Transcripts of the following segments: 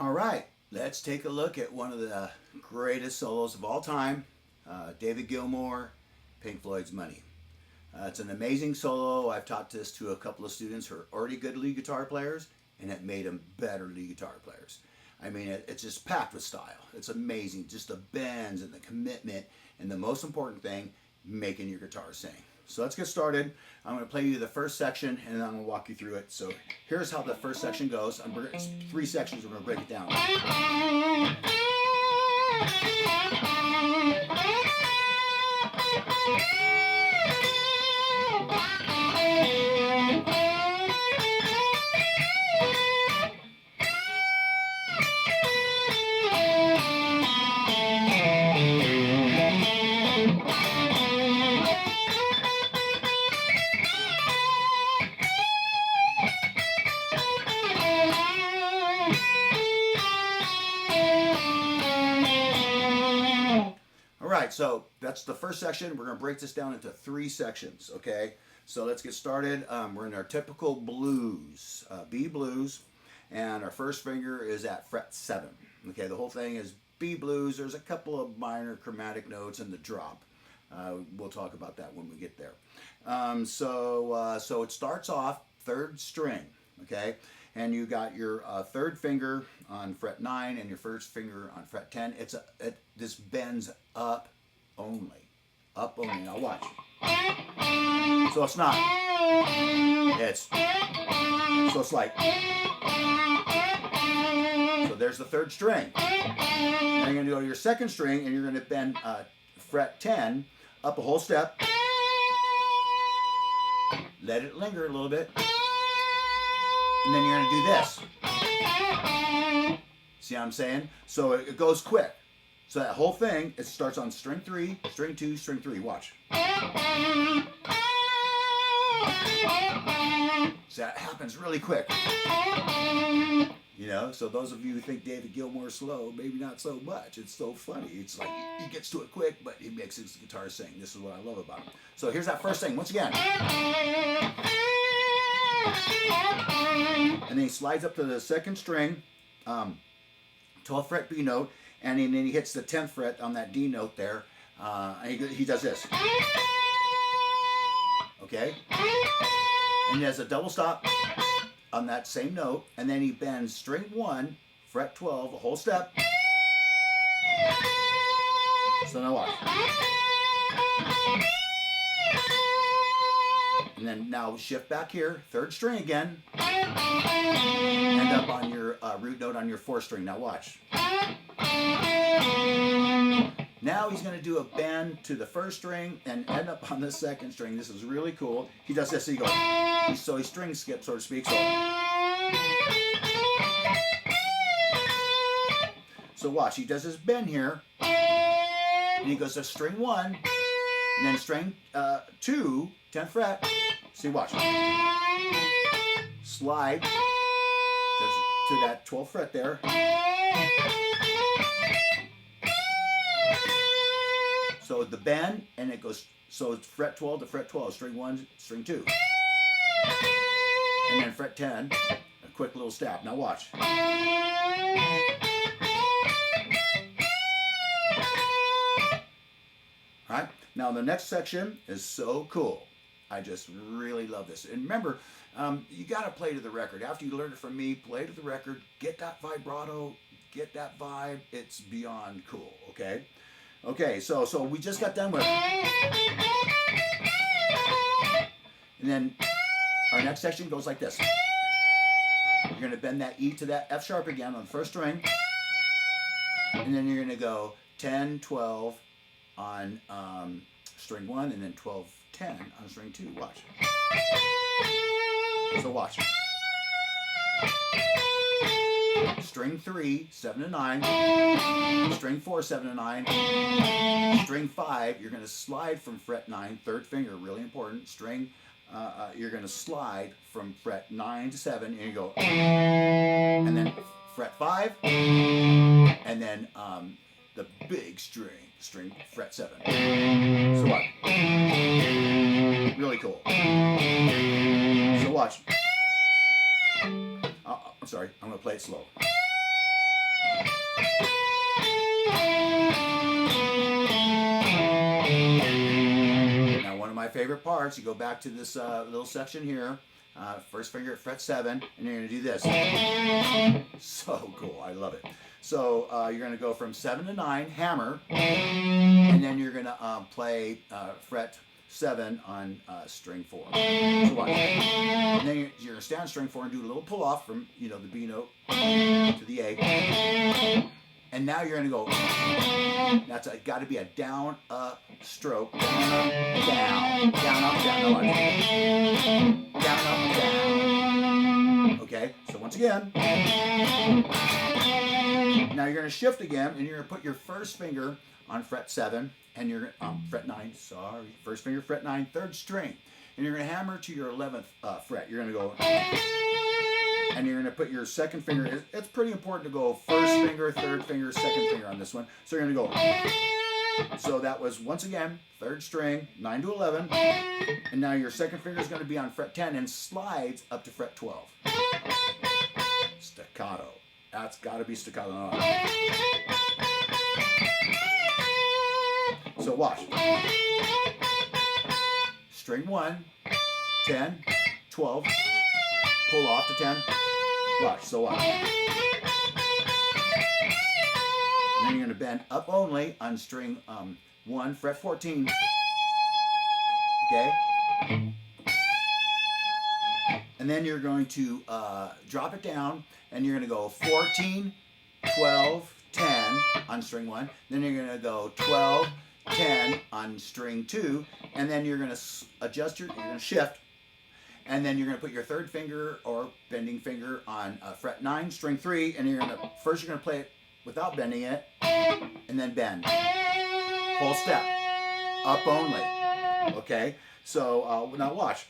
All right, let's take a look at one of the greatest solos of all time, David Gilmour, Pink Floyd's Money. It's an amazing solo. I've taught this to a couple of students who are already good lead guitar players, and it made them better lead guitar players. I mean, it's just packed with style. It's amazing, just the bends and the commitment, and the most important thing, making your guitar sing. So let's get started. I'm going to play you the first section, and then I'm going to walk you through it. So here's how the first section goes. It's 3 sections. We're going to break it down. Alright, so that's the first section. We're going to break this down into 3 sections, okay? So let's get started. We're in our typical blues, B blues, and our first finger is at fret 7. Okay, the whole thing is B blues. There's a couple of minor chromatic notes in the drop. We'll talk about that when we get there. So it starts off 3rd string, okay? And you got your 3rd finger on fret 9 and your 1st finger on fret 10. This bends up only. Up only. Now watch. So it's not. So it's like. So there's the 3rd string. Now you're going to go to your 2nd string and you're going to bend fret 10 up a whole step. Let it linger a little bit. And then you're going to do this. See what I'm saying? So it goes quick. So that whole thing, it starts on string 3, string 2, string 3. Watch. So that happens really quick. You know, so those of you who think David Gilmour is slow, maybe not so much. It's so funny. It's like he gets to it quick, but he makes his guitar sing. This is what I love about him. So here's that first thing. Once again. And then he slides up to the 2nd string, 12th fret B note, and then he hits the 10th fret on that D note there, and he does this. Okay? And he has a double stop on that same note, and then he bends string 1, fret 12, a whole step. So now watch. And then now shift back here, 3rd string again. End up on your root note on your 4th string. Now watch. Now he's going to do a bend to the 1st string and end up on the 2nd string. This is really cool. He does this, so he goes, so he string skips, so to speak. So watch, he does his bend here, and he goes to string 1, and then string 2, 10th fret. See, watch. Slide to that 12th fret there. So the bend, and it goes, so it's fret 12 to fret 12, string 1, string 2. And then fret 10, a quick little stab. Now watch. Alright, now the next section is so cool. I just really love this. And remember, you got to play to the record. After you learn it from me, play to the record, get that vibrato, get that vibe. It's beyond cool, okay? Okay, so we just got done with it. And then our next section goes like this. You're going to bend that E to that F sharp again on the 1st string. And then you're going to go 10, 12 on string 1, and then 12, 10 on string 2. Watch. So watch. String 3, 7 to 9. String 4, 7 to 9. String 5, you're going to slide from fret 9, 3rd finger, really important. String, you're going to slide from fret 9 to 7, and you go, and then fret 5, and then the big string fret 7. So what? Really cool. So watch. I'm sorry, I'm going to play it slow. Now, one of my favorite parts, you go back to this little section here, first finger at fret 7, and you're going to do this. So cool, I love it. So you're going to go from 7 to 9, hammer, and then you're going to play fret 7 on string 4. So watch. And then you're going to stay on string 4 and do a little pull off from the B note to the A. And now you're going to go, that's got to be a down, up, stroke, down, up, down, down, up, down, no, down, up, down. Okay, so once again, now you're going to shift again, and you're going to put your first finger on fret 7, and you're fret 9, sorry, first finger, fret 9, 3rd string, and you're going to hammer to your 11th fret. You're going to go, and you're going to put your second finger, it's pretty important to go first finger, 3rd finger, 2nd finger on this one. So you're going to go, so that was, once again, 3rd string, 9 to 11, and now your second finger is going to be on fret 10 and slides up to fret 12. Staccato. That's got to be staccato. So watch. String 1, 10, 12, pull off to 10. Watch, so watch. And then you're going to bend up only on string 1, fret 14. Okay? And then you're going to drop it down, and you're going to go 14, 12, 10 on string 1. Then you're going to go 12, 10 on string 2, and then you're going to adjust you're going to shift, and then you're going to put your 3rd finger or bending finger on fret 9, string 3, and you're going to play it without bending it, and then bend. Whole step, up only. Okay, so now watch.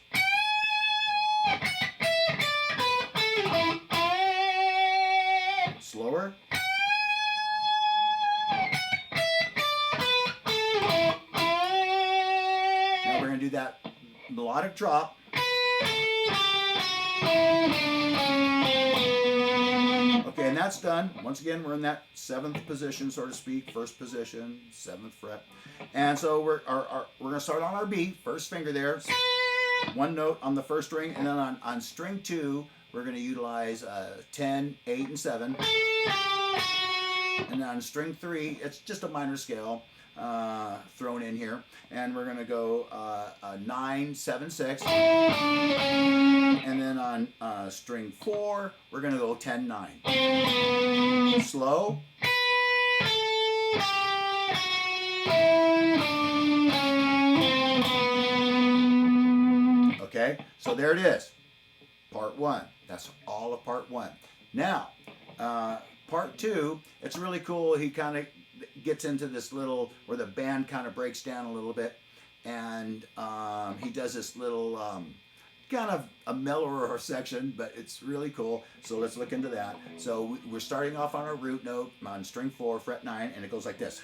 Slower. Now we're going to do that melodic drop. Okay, and that's done. Once again, we're in that 7th position, so to speak, 1st position, 7th fret. And so we're going to start on our B, 1st finger there, 1 note on the 1st string, and then on string 2, we're going to utilize 10, 8, and 7. And then on string 3, it's just a minor scale thrown in here. And we're going to go 9, 7, 6. And then on string 4, we're going to go 10, 9. Slow. Okay, so there it is. Part 1. That's all of part 1. Now, part 2, it's really cool. He kind of gets into this little, where the band kind of breaks down a little bit, and he does this little kind of a mellower section, but it's really cool. So let's look into that. So we're starting off on our root note on string 4, fret 9, and it goes like this.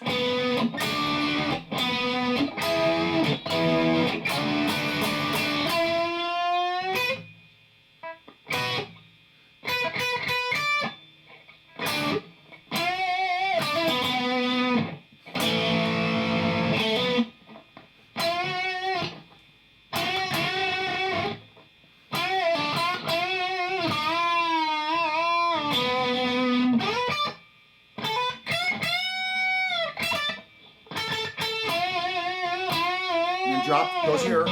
Drop goes here. All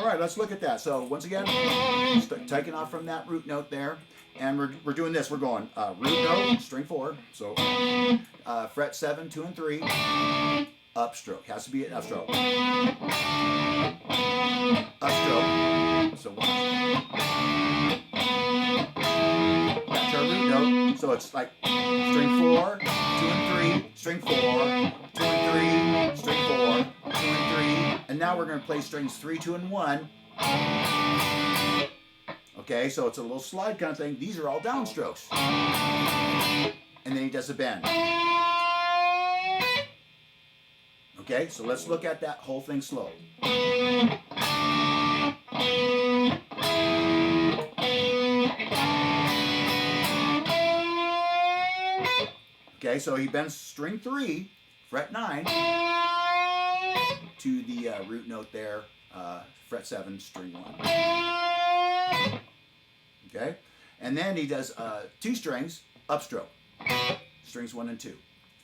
right, let's look at that. So once again, taking off from that root note there, and we're doing this. We're going root note, string 4. So fret 7, 2, and 3. Upstroke has to be an upstroke. Upstroke. So watch. That's our root note. So it's like string 4, 2 and 3, string 4, 2 and 3, string 4, 2 and 3, and now we're going to play strings 3, 2, and 1. Okay, so it's a little slide kind of thing. These are all downstrokes. And then he does a bend. Okay, so let's look at that whole thing slow. Okay, so he bends string 3, fret 9, to the root note there, fret 7, string 1. Okay, and then he does 2 strings, upstroke, strings 1 and 2,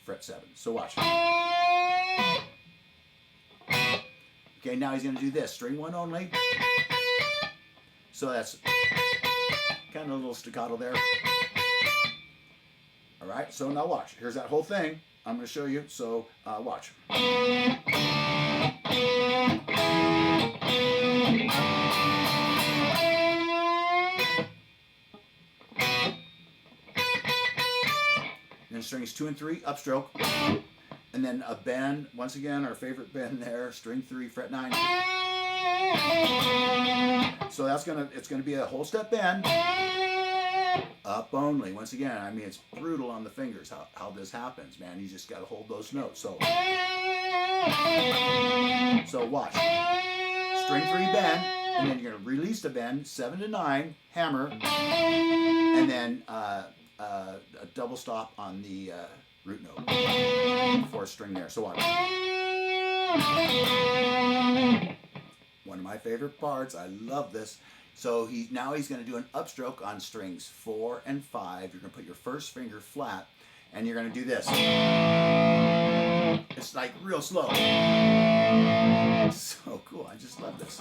fret 7. So watch. Okay, now he's going to do this, string 1 only. So that's kind of a little staccato there. All right, so now watch. Here's that whole thing. I'm going to show you, so watch. Then strings 2 and 3, upstroke. And then a bend, once again, our favorite bend there, string 3, fret 9. So it's gonna be a whole step bend, up only. Once again, I mean, it's brutal on the fingers how this happens, man. You just gotta hold those notes. So watch. String 3 bend, and then you're gonna release the bend, 7 to 9, hammer, and then a double stop on the root note, 4th string there. So watch. One of my favorite parts. I love this. So now he's going to do an upstroke on strings 4 and 5. You're going to put your first finger flat, and you're going to do this. It's like real slow. So cool. I just love this.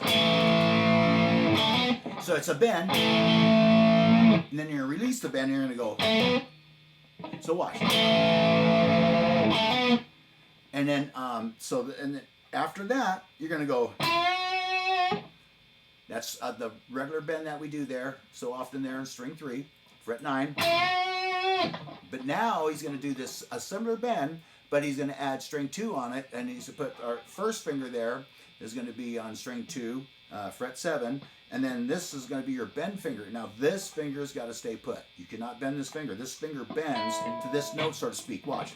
So it's a bend, and then you're going to release the bend, and you're going to go. So watch. And then, and then after that, you're going to go. That's the regular bend that we do there so often there in string 3, fret 9. But now he's going to do a similar bend, but he's going to add string 2 on it, and he's going to put our first finger there is going to be on string 2, fret 7, and then this is going to be your bend finger. Now this finger's got to stay put. You cannot bend this finger. This finger bends to this note, so to speak. Watch.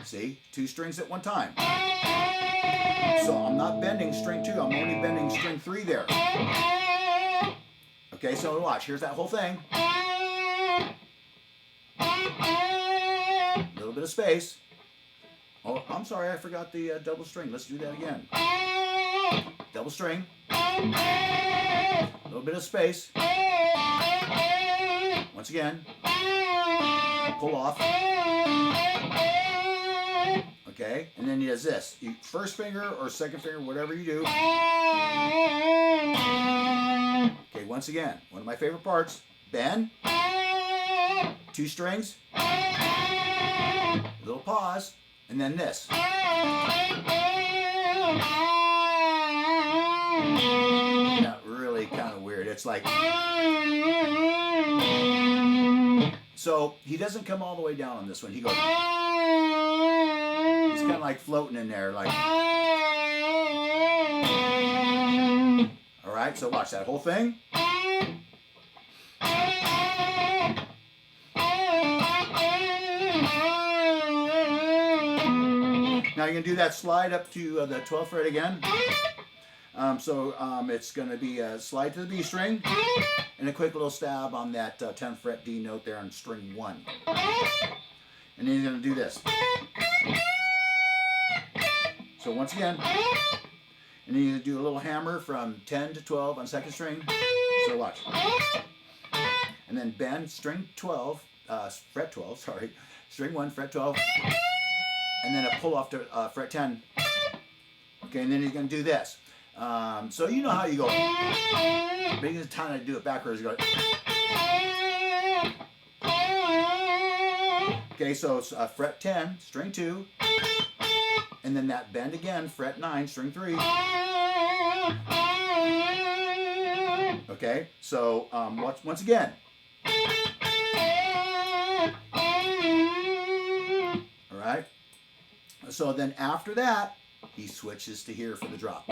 See? 2 strings at one time. So I'm not bending string 2, I'm only bending string 3 there. Okay, so watch, here's that whole thing. A little bit of space. Oh, I'm sorry, I forgot the double string. Let's do that again. Double string. A little bit of space. Once again. Pull off. Okay, and then he does this. First finger or second finger, whatever you do. Okay, once again, one of my favorite parts. Bend. 2 strings. A little pause. And then this. Not really kind of weird. It's like. So he doesn't come all the way down on this one. He goes. He's kind of like floating in there, like. All right, so watch that whole thing. Now you're going to do that slide up to the 12th fret again. It's going to be a slide to the B string and a quick little stab on that 10th fret D note there on string 1. And then you're going to do this. So once again, and then you're going to do a little hammer from 10 to 12 on 2nd string. So watch. And then bend string 12, fret 12, sorry, string 1, fret 12, and then a pull off to fret 10. Okay, and then you're going to do this. So you know how you go. But you're trying to do it backwards. You go. Okay, so it's fret 10, string 2, and then that bend again, fret 9, string 3. Okay, so once again. All right. So then after that, he switches to here for the drop.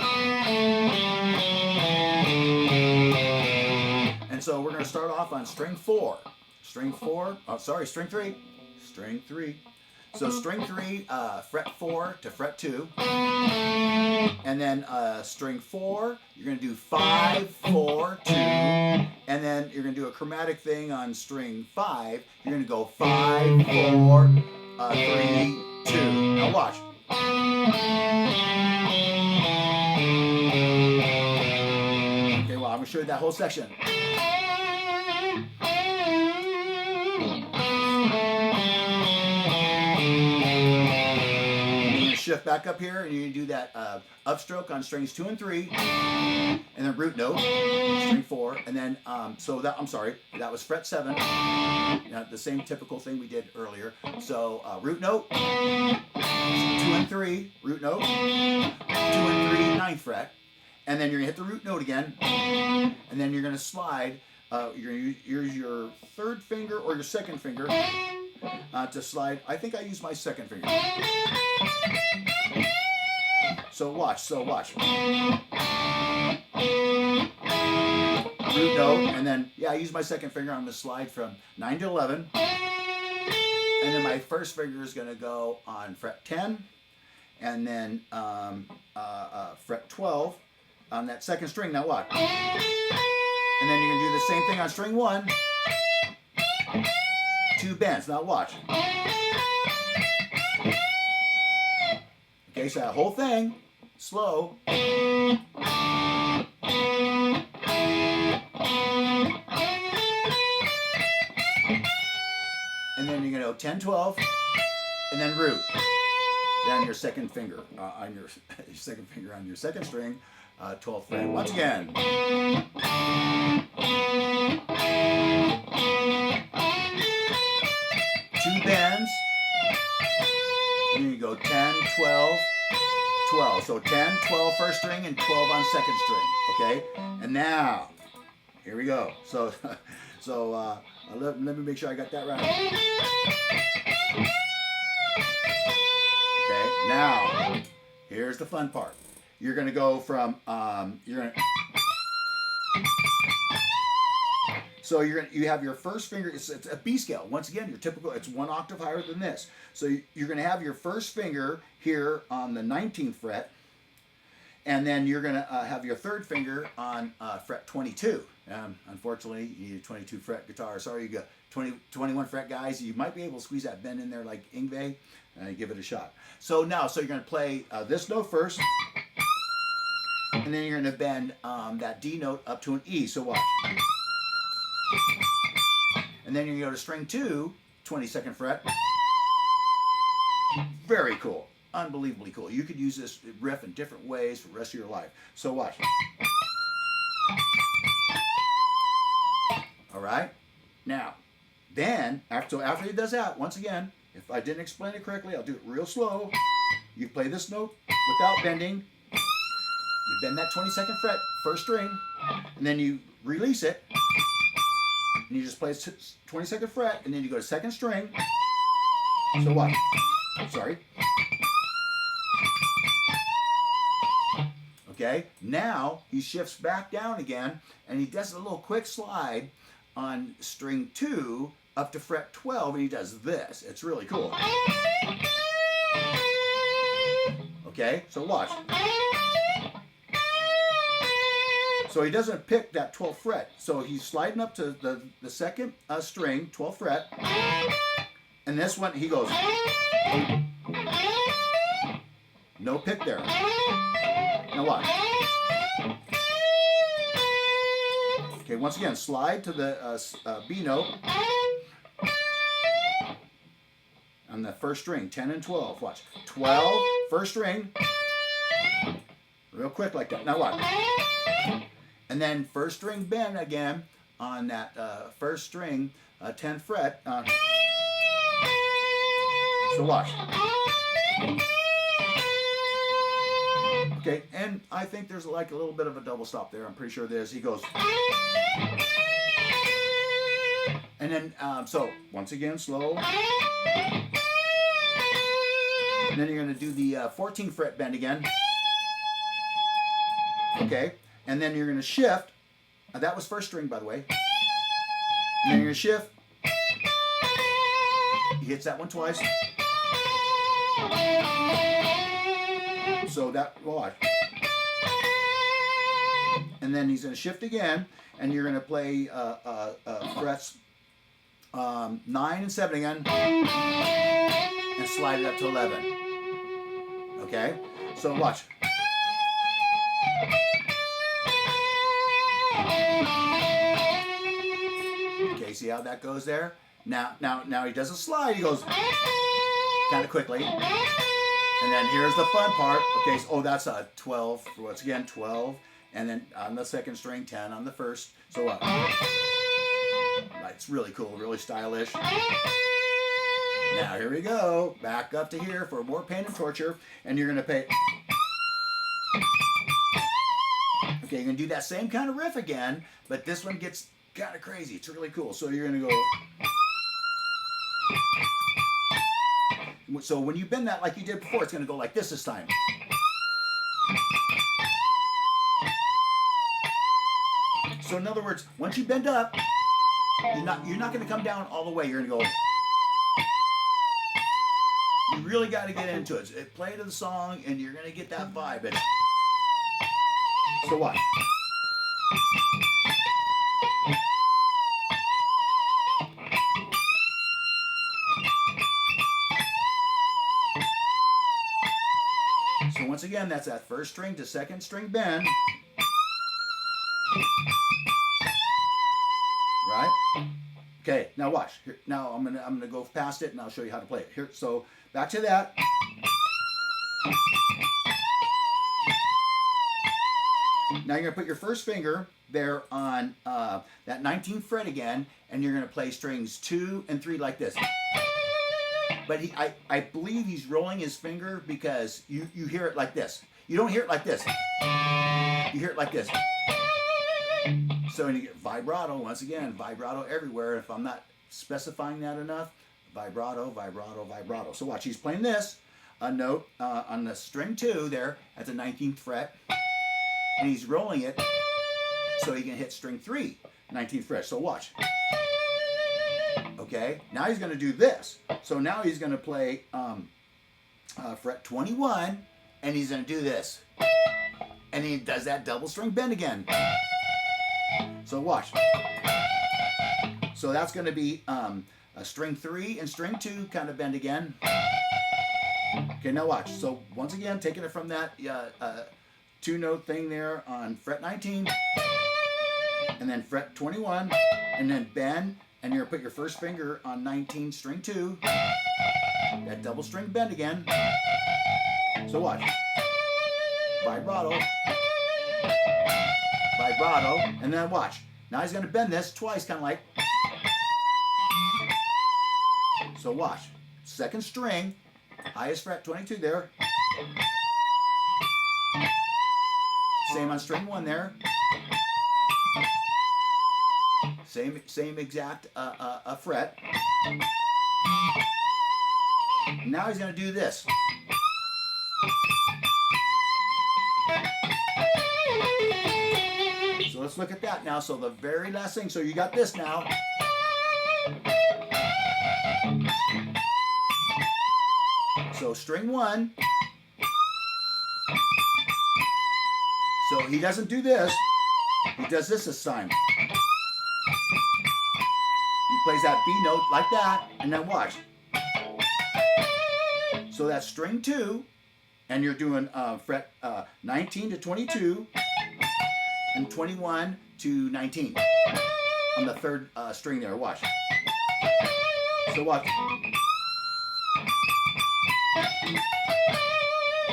And so we're going to start off on string 4. String 4, oh sorry, string 3. String 3. So string 3, fret 4 to fret 2. And then string 4, you're going to do 5, 4, 2, and and then you're going to do a chromatic thing on string 5. You're going to go 5, 4, 3, 2. Now watch. Okay, well, I'm going to show you that whole section. Shift back up here, and you do that upstroke on strings 2 and 3, and then root note, string 4, and then so that I'm sorry, that was fret 7. The same typical thing we did earlier. So root note, 2 and 3, root note, 2 and 3, 9th fret, and then you're gonna hit the root note again, and then you're gonna slide. You're gonna use your 3rd finger or your 2nd finger to slide. I think I use my 2nd finger. So watch. Root note, and then I use my 2nd finger. I'm gonna slide from 9 to 11, and then my 1st finger is gonna go on fret 10, and then fret 12 on that 2nd string. Now watch, and then you're gonna do the same thing on string 1. 2 bends. Now watch. Okay, so that whole thing, slow. And then you're going to go 10, 12, and then root. Down your 2nd finger on your 2nd finger on your 2nd string, 12th fret. Once again. 2 bends. And then you go 10, 12, 12. So 10, 12 1st string, and 12 on 2nd string. Okay? And now, here we go. So let me make sure I got that right. Okay, now, here's the fun part. You're going to go from, so you have your 1st finger, it's a B scale. Once again, your typical, it's 1 octave higher than this. So you're going to have your 1st finger here on the 19th fret, and then you're going to have your 3rd finger on fret 22. Unfortunately, you need a 22 fret guitar. Sorry, you got 21 fret guys. You might be able to squeeze that bend in there like Yngwie, and give it a shot. So you're going to play this note first, and then you're going to bend that D note up to an E. So watch. And then you go to string 2, 22nd fret. Very cool. Unbelievably cool. You could use this riff in different ways for the rest of your life. So watch. All right? Now, then, after he does that, once again, if I didn't explain it correctly, I'll do it real slow. You play this note without bending. You bend that 22nd fret, 1st string, and then you release it. And you just play 22nd fret, and then you go to 2nd string. So watch. Sorry. Okay, now he shifts back down again, and he does a little quick slide on string 2 up to fret 12, and he does this. It's really cool. Okay, so watch. So he doesn't pick that 12th fret. So he's sliding up to the 2nd string, 12th fret. And this one, he goes. No pick there. Now watch. Okay, once again, slide to the B note. On the 1st string, 10 and 12. Watch. 12, 1st string. Real quick like that. Now watch. And then 1st string bend again on that 1st string, 10th fret. So watch. Okay, and I think there's like a little bit of a double stop there. I'm pretty sure there's. He goes. And then, so once again, slow. And then you're going to do the 14th fret bend again. Okay. And then you're going to shift. That was 1st string, by the way. And then you're going to shift. He hits that one twice. So that, watch. And then he's going to shift again. and you're going to play frets 9 and 7 again, and slide it up to 11. Okay, so watch. Okay, see how that goes there? Now he does a slide. He goes kind of quickly, and then here's the fun part. Okay, so, that's a 12. Once again, 12, and then on the second string, 10 on the first. So it's really cool, really stylish. Now here we go, back up to here for more pain and torture, and you're gonna play. Okay, you're gonna do that same kind of riff again, but this one gets kind of crazy. It's really cool. So you're gonna go. So when you bend that like you did before, it's gonna go like this time. So in other words, once you bend up, you're not going to come down all the way. You're going to go. You really got to get into it. Play to the song, and you're going to get that vibe. So what? So once again, that's that first string to second string bend. Right? Okay, now watch. Here, now I'm gonna go past it and I'll show you how to play it. Here, so back to that. Now you're gonna put your first finger there on that 19th fret again, and you're gonna play strings 2 and 3 like this. But I believe he's rolling his finger because you hear it like this. You don't hear it like this. You hear it like this. So you get vibrato, once again, vibrato everywhere. If I'm not specifying that enough, vibrato, vibrato, vibrato. So watch, he's playing this, a note on the string 2 there at the 19th fret, and he's rolling it so he can hit string 3, 19th fret. So watch. Okay, now he's going to do this. So now he's going to play fret 21, and he's going to do this. And he does that double string bend again. So watch. So that's going to be a string 3 and string 2 kind of bend again. Okay, now watch. So once again, taking it from that 2-note thing there on fret 19, and then fret 21, and then bend, and you're going to put your first finger on 19 string 2, that double string bend again. So watch. Vibrato. Vibrato, and then watch. Now he's going to bend this twice, kind of like. So watch. Second string, highest fret 22 there. Same on string 1 there. Same exact fret. Now he's going to do this. So let's look at that now. So the very last thing. So you got this now. So string 1. So he doesn't do this. He does this time. He plays that B note like that, and then watch. So that's string 2, and you're doing fret 19 to 22. And 21 to 19 on the third string there. Watch. So watch.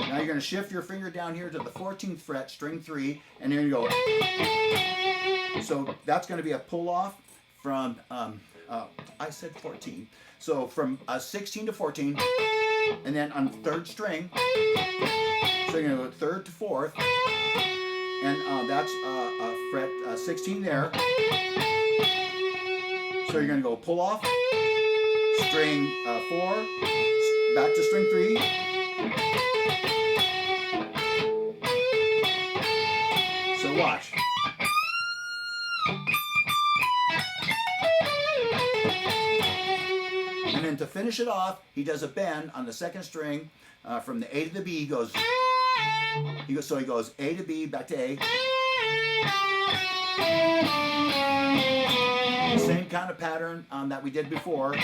Now you're going to shift your finger down here to the 14th fret, string 3, and then you go. So that's going to be a pull off from, I said 14. So from 16 to 14, and then on the third string, so you're going to go 3rd to 4th. And that's fret 16 there. So you're going to go pull off, string 4, back to string 3. So watch. And then to finish it off, he does a bend on the second string from the A to the B. He goes. So he goes A to B, back to A. Same kind of pattern that we did before.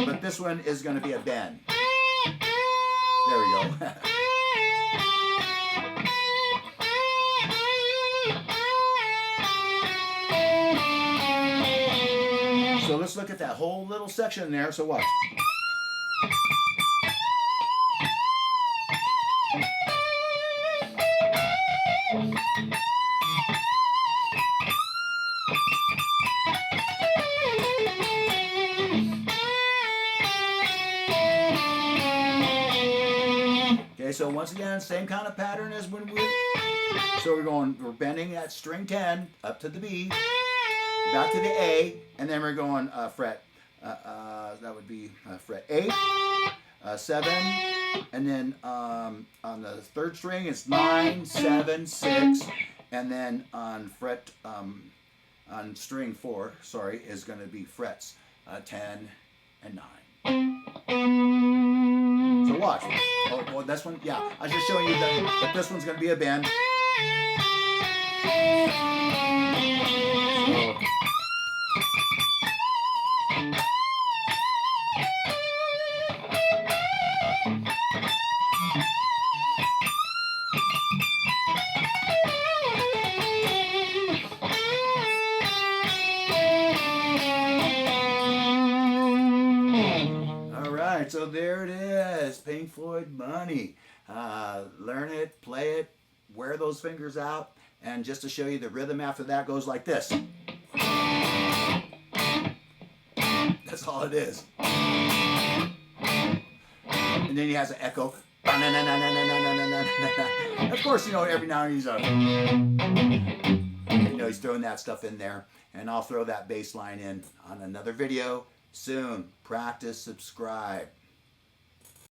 But this one is going to be a bend. There we go. So let's look at that whole little section there. So watch. Okay, so once again, same kind of pattern as when so we're bending that string 10 up to the B, back to the A, and then we're going fret, that would be fret 8, 7, and then on the third string it's 9, 7, 6, and then on fret, on string 4, sorry, is going to be frets 10 and 9. So watch. Oh, this one, yeah. I was just showing you that this one's going to be a bend. So there it is, Pink Floyd Money. Learn it, play it, wear those fingers out, and just to show you the rhythm after that goes like this. That's all it is. And then he has an echo. Of course, every now and then he's throwing that stuff in there, and I'll throw that bass line in on another video soon. Practice, subscribe.